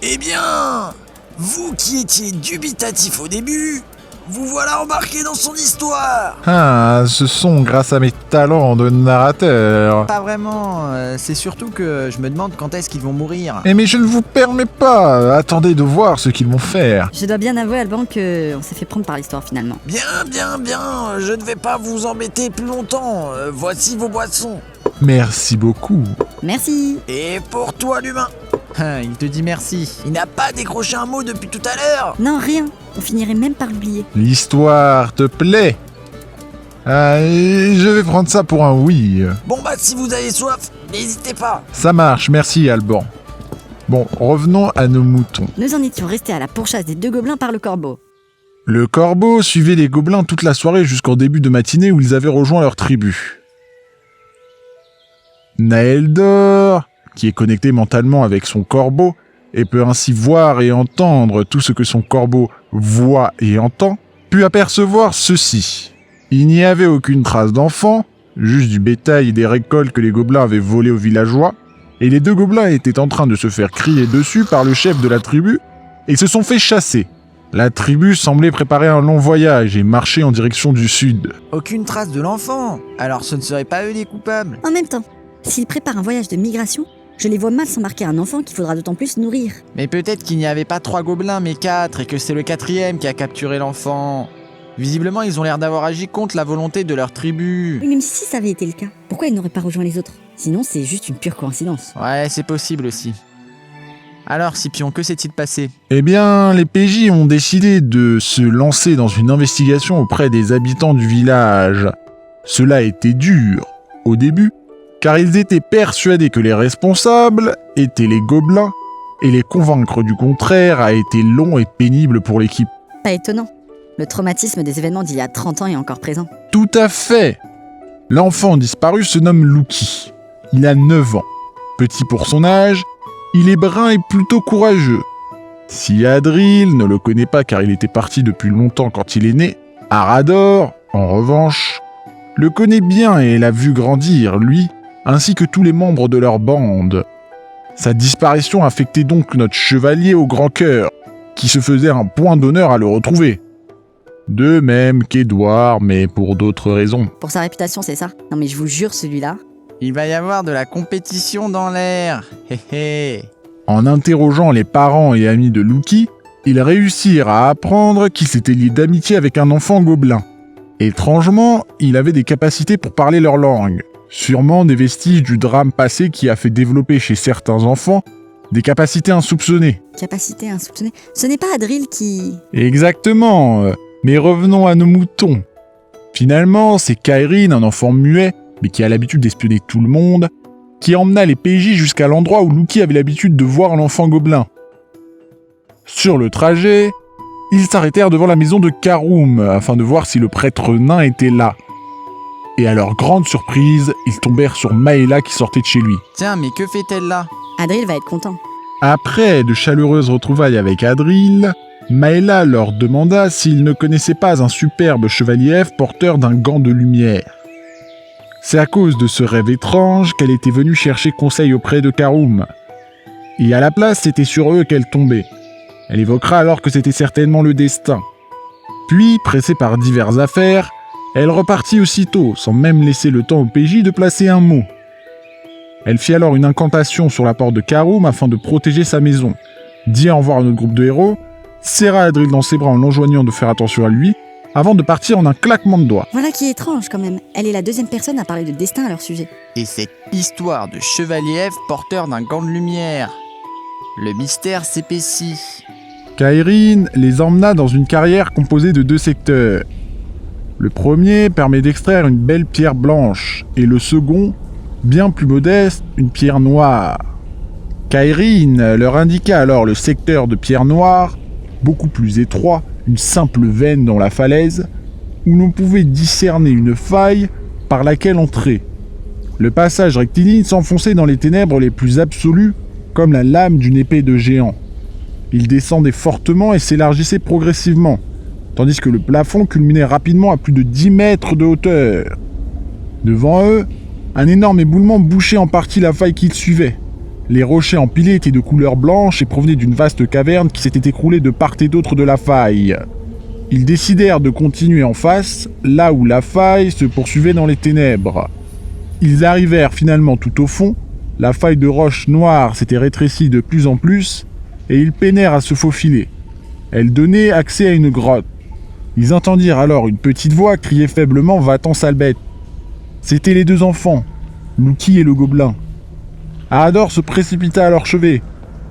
Eh bien, vous qui étiez dubitatif au début, vous voilà embarqué dans son histoire. Ah, ce sont grâce à mes talents de narrateur. Pas vraiment, c'est surtout que je me demande quand est-ce qu'ils vont mourir. Mais je ne vous permets pas. Attendez de voir ce qu'ils vont faire. Je dois bien avouer, Alban, qu'on s'est fait prendre par l'histoire finalement. Bien, je ne vais pas vous embêter plus longtemps. Voici vos boissons. Merci beaucoup. Merci. Et pour toi, l'humain, Il te dit merci. il n'a pas décroché un mot depuis tout à l'heure. Non, rien. On finirait même par l'oublier. L'histoire te plaît? Je vais prendre ça pour un oui. Bon bah, si vous avez soif, n'hésitez pas. Ça marche, merci Alban. Bon, revenons à nos moutons. Nous en étions restés à la pourchasse des 2 gobelins par le corbeau. Le corbeau suivait les gobelins toute la soirée jusqu'en début de matinée où ils avaient rejoint leur tribu. Naeldor, qui est connecté mentalement avec son corbeau, et peut ainsi voir et entendre tout ce que son corbeau voit et entend, put apercevoir ceci. Il n'y avait aucune trace d'enfant, juste du bétail et des récoltes que les gobelins avaient volées aux villageois, et les 2 gobelins étaient en train de se faire crier dessus par le chef de la tribu, et se sont fait chasser. La tribu semblait préparer un long voyage et marcher en direction du sud. Aucune trace de l'enfant. Alors ce ne seraient pas eux les coupables. En même temps, s'ils préparent un voyage de migration, je les vois mal s'embarquer un enfant qu'il faudra d'autant plus nourrir. Mais peut-être qu'il n'y avait pas 3 gobelins mais 4 et que c'est le 4e qui a capturé l'enfant. Visiblement, ils ont l'air d'avoir agi contre la volonté de leur tribu. Oui, même si ça avait été le cas, pourquoi ils n'auraient pas rejoint les autres? Sinon, c'est juste une pure coïncidence. Ouais, c'est possible aussi. Alors, Scipion, que s'est-il passé? Eh bien, les PJ ont décidé de se lancer dans une investigation auprès des habitants du village. Cela était dur, au début, car ils étaient persuadés que les responsables étaient les gobelins, et les convaincre du contraire a été long et pénible pour l'équipe. Pas étonnant. Le traumatisme des événements d'il y a 30 ans est encore présent. Tout à fait. L'enfant disparu se nomme Luki. Il a 9 ans. Petit pour son âge, il est brun et plutôt courageux. Si Adril ne le connaît pas car il était parti depuis longtemps quand il est né, Arador, en revanche, le connaît bien et l'a vu grandir, lui, ainsi que tous les membres de leur bande. Sa disparition affectait donc notre chevalier au grand cœur, qui se faisait un point d'honneur à le retrouver. De même qu'Édouard, mais pour d'autres raisons. Pour sa réputation, c'est ça? Non mais je vous jure, celui-là... Il va y avoir de la compétition dans l'air. Hé hé. En interrogeant les parents et amis de Luki, ils réussirent à apprendre qu'il s'était lié d'amitié avec un enfant gobelin. Étrangement, il avait des capacités pour parler leur langue. Sûrement des vestiges du drame passé qui a fait développer chez certains enfants des capacités insoupçonnées. Capacité insoupçonnée. Ce n'est pas Adril qui... Exactement, mais revenons à nos moutons. Finalement, c'est Kairine, un enfant muet, mais qui a l'habitude d'espionner tout le monde, qui emmena les PJ jusqu'à l'endroit où Luki avait l'habitude de voir l'enfant gobelin. Sur le trajet, ils s'arrêtèrent devant la maison de Karoum, afin de voir si le prêtre nain était là. Et à leur grande surprise, ils tombèrent sur Maëla qui sortait de chez lui. Tiens, mais que fait-elle là? Adril va être content. Après de chaleureuses retrouvailles avec Adril, Maëla leur demanda s'ils ne connaissaient pas un superbe chevalier elfe porteur d'un gant de lumière. C'est à cause de ce rêve étrange qu'elle était venue chercher conseil auprès de Karoum. Et à la place, c'était sur eux qu'elle tombait. Elle évoquera alors que c'était certainement le destin. Puis, pressée par diverses affaires, elle repartit aussitôt, sans même laisser le temps au PJ de placer un mot. Elle fit alors une incantation sur la porte de Karoum afin de protéger sa maison, dit au revoir à notre groupe de héros, serra Adril dans ses bras en l'enjoignant de faire attention à lui, avant de partir en un claquement de doigts. Voilà qui est étrange quand même. Elle est la 2e personne à parler de destin à leur sujet. Et cette histoire de chevalier elfe porteur d'un gant de lumière. Le mystère s'épaissit. Kairine les emmena dans une carrière composée de 2 secteurs. Le premier permet d'extraire une belle pierre blanche, et le second, bien plus modeste, une pierre noire. Kairine leur indiqua alors le secteur de pierre noire, beaucoup plus étroit, une simple veine dans la falaise, où l'on pouvait discerner une faille par laquelle entrer. Le passage rectiligne s'enfonçait dans les ténèbres les plus absolues, comme la lame d'une épée de géant. Il descendait fortement et s'élargissait progressivement, tandis que le plafond culminait rapidement à plus de 10 mètres de hauteur. Devant eux, un énorme éboulement bouchait en partie la faille qu'ils suivaient. Les rochers empilés étaient de couleur blanche et provenaient d'une vaste caverne qui s'était écroulée de part et d'autre de la faille. Ils décidèrent de continuer en face, là où la faille se poursuivait dans les ténèbres. Ils arrivèrent finalement tout au fond, la faille de roches noires s'était rétrécie de plus en plus, et ils peinèrent à se faufiler. Elle donnait accès à une grotte. Ils entendirent alors une petite voix crier faiblement « Va-t'en, sale bête !» C'étaient les deux enfants, Lucky et le gobelin. Arador se précipita à leur chevet,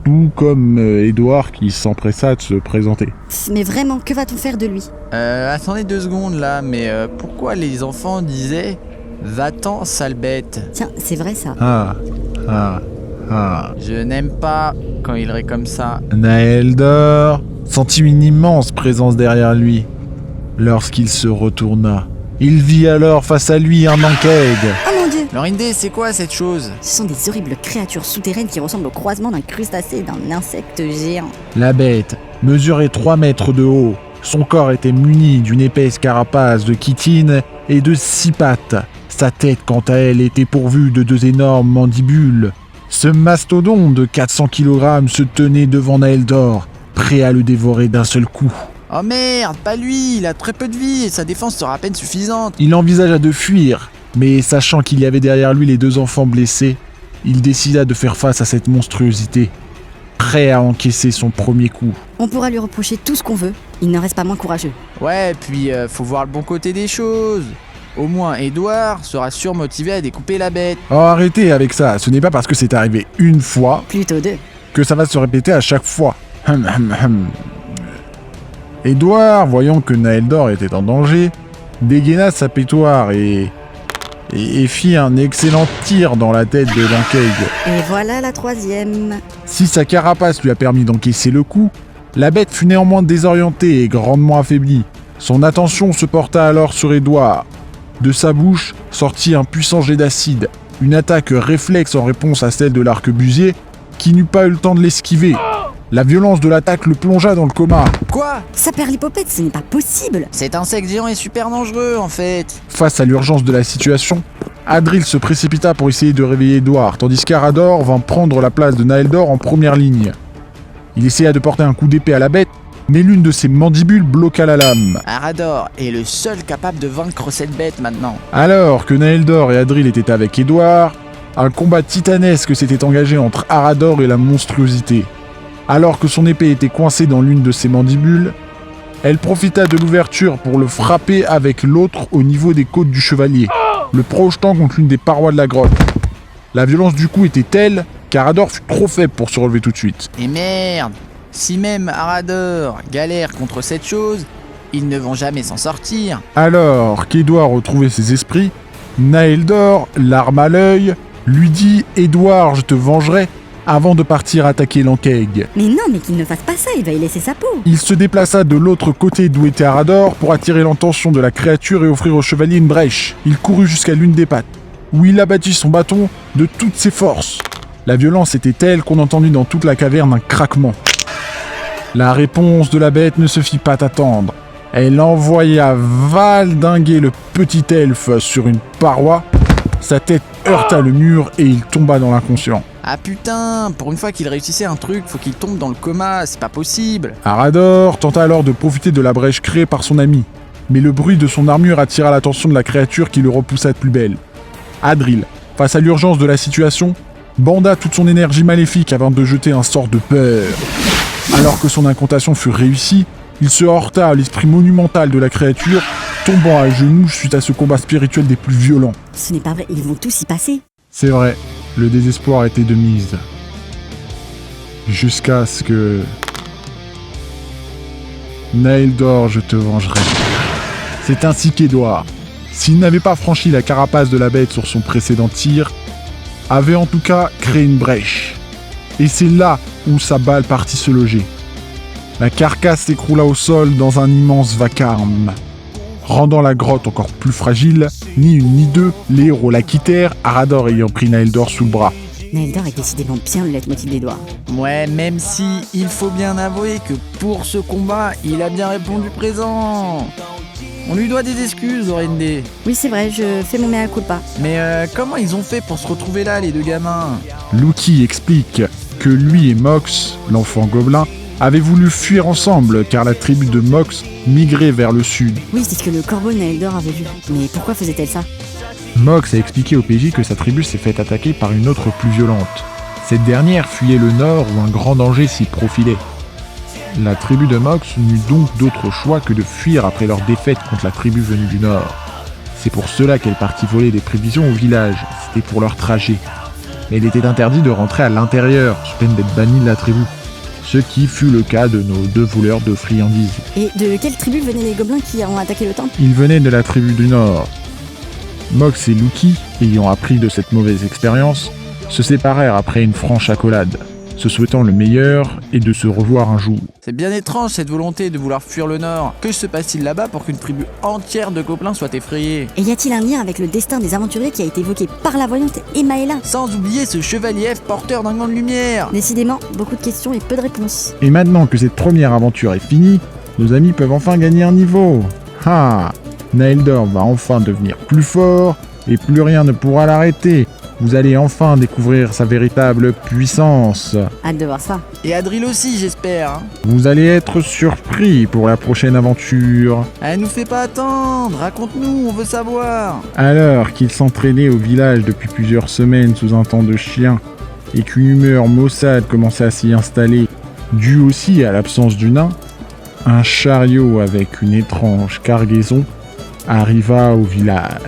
tout comme Édouard qui s'empressa de se présenter. Mais vraiment, que va-t-on faire de lui? Attendez 2 secondes là, mais pourquoi les enfants disaient « Va-t'en, sale bête » Tiens, c'est vrai ça. Je n'aime pas quand il rit comme ça. Naeldor sentit une immense présence derrière lui. Lorsqu'il se retourna, il vit alors face à lui un Ankeg. Oh mon dieu! Lorindé, c'est quoi cette chose? Ce sont des horribles créatures souterraines qui ressemblent au croisement d'un crustacé et d'un insecte géant. La bête mesurait 3 mètres de haut. Son corps était muni d'une épaisse carapace de chitine et de 6 pattes. Sa tête, quant à elle, était pourvue de 2 énormes mandibules. Ce mastodonte de 400 kg se tenait devant Naeldor, prêt à le dévorer d'un seul coup. Oh merde, pas lui, il a très peu de vie et sa défense sera à peine suffisante. Il envisagea de fuir, mais sachant qu'il y avait derrière lui les 2 enfants blessés, il décida de faire face à cette monstruosité, prêt à encaisser son premier coup. On pourra lui reprocher tout ce qu'on veut, il n'en reste pas moins courageux. Ouais, puis faut voir le bon côté des choses. Au moins, Édouard sera surmotivé à découper la bête. Oh, arrêtez avec ça, ce n'est pas parce que c'est arrivé une fois Plutôt 2. que ça va se répéter à chaque fois. Édouard, voyant que Naeldor était en danger, dégaina sa pétoire et fit un excellent tir dans la tête de Lankeg. Et voilà la 3e. Si sa carapace lui a permis d'encaisser le coup, la bête fut néanmoins désorientée et grandement affaiblie. Son attention se porta alors sur Édouard. De sa bouche sortit un puissant jet d'acide, une attaque réflexe en réponse à celle de l'arquebusier, qui n'eut pas eu le temps de l'esquiver. La violence de l'attaque le plongea dans le coma. Quoi? Ça perd l'hypopète, ce n'est pas possible. Cet insecte géant est super dangereux en fait. Face à l'urgence de la situation, Adril se précipita pour essayer de réveiller Édouard, tandis qu'Arador vint prendre la place de Naeldor en première ligne. Il essaya de porter un coup d'épée à la bête, mais l'une de ses mandibules bloqua la lame. Arador est le seul capable de vaincre cette bête maintenant. Alors que Naeldor et Adril étaient avec Édouard, un combat titanesque s'était engagé entre Arador et la monstruosité. Alors que son épée était coincée dans l'une de ses mandibules, elle profita de l'ouverture pour le frapper avec l'autre au niveau des côtes du chevalier, le projetant contre l'une des parois de la grotte. La violence du coup était telle qu'Arador fut trop faible pour se relever tout de suite. Et merde, si même Arador galère contre cette chose, ils ne vont jamais s'en sortir. Alors qu'Édouard retrouvait ses esprits, Naeldor, l'arme à l'œil, lui dit « Édouard, je te vengerai » avant de partir attaquer Lankeg. Mais non, mais qu'il ne fasse pas ça, il va y laisser sa peau. Il se déplaça de l'autre côté d'où était Arador pour attirer l'attention de la créature et offrir au chevalier une brèche. Il courut jusqu'à l'une des pattes, où il abattit son bâton de toutes ses forces. La violence était telle qu'on entendit dans toute la caverne un craquement. La réponse de la bête ne se fit pas attendre. Elle envoya valdinguer le petit elfe sur une paroi. Sa tête heurta le mur et il tomba dans l'inconscient. Ah putain, pour une fois qu'il réussissait un truc, faut qu'il tombe dans le coma, c'est pas possible. Arador tenta alors de profiter de la brèche créée par son ami, mais le bruit de son armure attira l'attention de la créature qui le repoussa de plus belle. Adril, face à l'urgence de la situation, banda toute son énergie maléfique afin de jeter un sort de peur. Alors que son incantation fut réussie, il se heurta à l'esprit monumental de la créature, tombant à genoux suite à ce combat spirituel des plus violents. Ce n'est pas vrai, ils vont tous y passer. C'est vrai, le désespoir était de mise. Jusqu'à ce que... Naeldor, je te vengerai. C'est ainsi qu'Édouard, s'il n'avait pas franchi la carapace de la bête sur son précédent tir, avait en tout cas créé une brèche. Et c'est là où sa balle partit se loger. La carcasse s'écroula au sol dans un immense vacarme. Rendant la grotte encore plus fragile, ni une ni deux, les héros la quittèrent, Arador ayant pris Naeldor sous le bras. Naeldor est décidément bien le leitmotiv d'Édouard. Ouais, même si il faut bien avouer que pour ce combat, il a bien répondu présent. On lui doit des excuses, Orende. Oui, c'est vrai, je fais mon mea culpa. Mais comment ils ont fait pour se retrouver là, les deux gamins? Lucky explique que lui et Mox, l'enfant gobelin, avaient voulu fuir ensemble car la tribu de Mox migrait vers le sud. Oui, c'est ce que le corbeau de Naeldor avait vu. Mais pourquoi faisait-elle ça? Mox a expliqué au PJ que sa tribu s'est fait attaquer par une autre plus violente. Cette dernière fuyait le nord où un grand danger s'y profilait. La tribu de Mox n'eut donc d'autre choix que de fuir après leur défaite contre la tribu venue du nord. C'est pour cela qu'elle partit voler des prévisions au village, c'était pour leur trajet. Mais il était interdit de rentrer à l'intérieur, sous peine d'être banni de la tribu. Ce qui fut le cas de nos deux voleurs de friandises. Et de quelle tribu venaient les gobelins qui ont attaqué le temple? Ils venaient de la tribu du nord. Mox et Lucky, ayant appris de cette mauvaise expérience, se séparèrent après une franche accolade, se souhaitant le meilleur et de se revoir un jour. C'est bien étrange cette volonté de vouloir fuir le nord. Que se passe-t-il là-bas pour qu'une tribu entière de gobelins soit effrayée? Et y a-t-il un lien avec le destin des aventuriers qui a été évoqué par la voyante et Maëla? Sans oublier ce chevalier elfe porteur d'un gant de lumière. Décidément, beaucoup de questions et peu de réponses. Et maintenant que cette première aventure est finie, nos amis peuvent enfin gagner un niveau. Ah, Naeldor va enfin devenir plus fort et plus rien ne pourra l'arrêter. Vous allez enfin découvrir sa véritable puissance. Hâte de voir ça. Et Adril aussi, j'espère. Hein. Vous allez être surpris pour la prochaine aventure. Elle nous fait pas attendre. Raconte-nous, on veut savoir. Alors qu'il s'entraînait au village depuis plusieurs semaines sous un temps de chien, et qu'une humeur maussade commençait à s'y installer, due aussi à l'absence du nain, un chariot avec une étrange cargaison arriva au village.